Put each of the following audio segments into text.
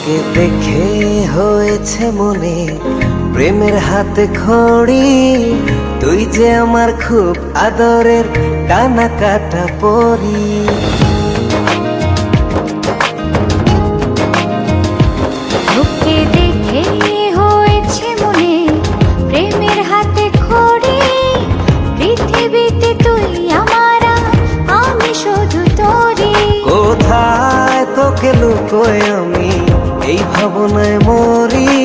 তোকে দেখে হয়েছে মনে প্রেমের হাতে খড়ি, তুই যে আমার খুব আদরের ডানা কাটা পরি। তোকে দেখে হয়েছে মনে প্রেমের হাতে খড়ি, পৃথিবীতে তুই আমার আমি শুধু তোরি। কোথায় তোকে লুকোয় আমি এই ভাবনায় মরি,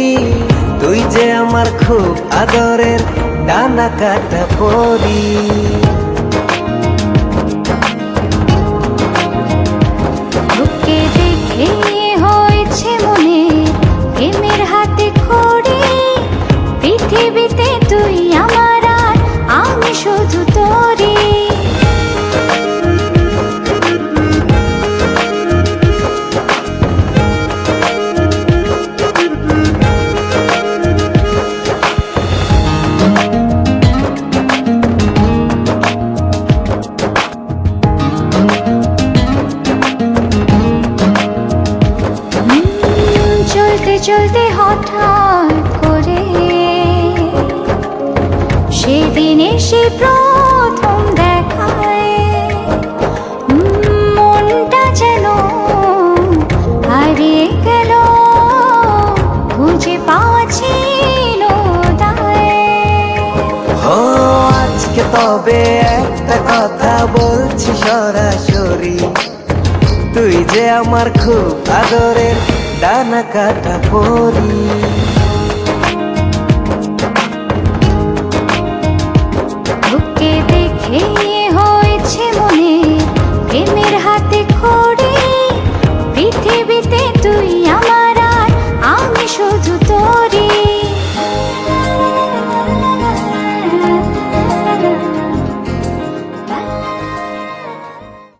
তুই যে আমার খুব আদরের ডানা কাটা পরি। তোকে দেখে হয়েছে মনে প্রেমের হাতে খড়ি, পৃথিবীতে তুই আমার আমি শুধু তোরি। চলতে চলতে হঠাৎ করে সেদিন এসে প্রথম দেখায়, মনটা যেন হারিয়ে গেল, খুঁজে পাচ্ছি ও আজকে তবে একটা কথা বলছি সরাসরি, তুই যে আমার খুব আদরের ডানা কাটা পরি। তোকে দেখে হয়েছে মনে প্রেমের হাতে খড়ি, পৃথিবীতে তুই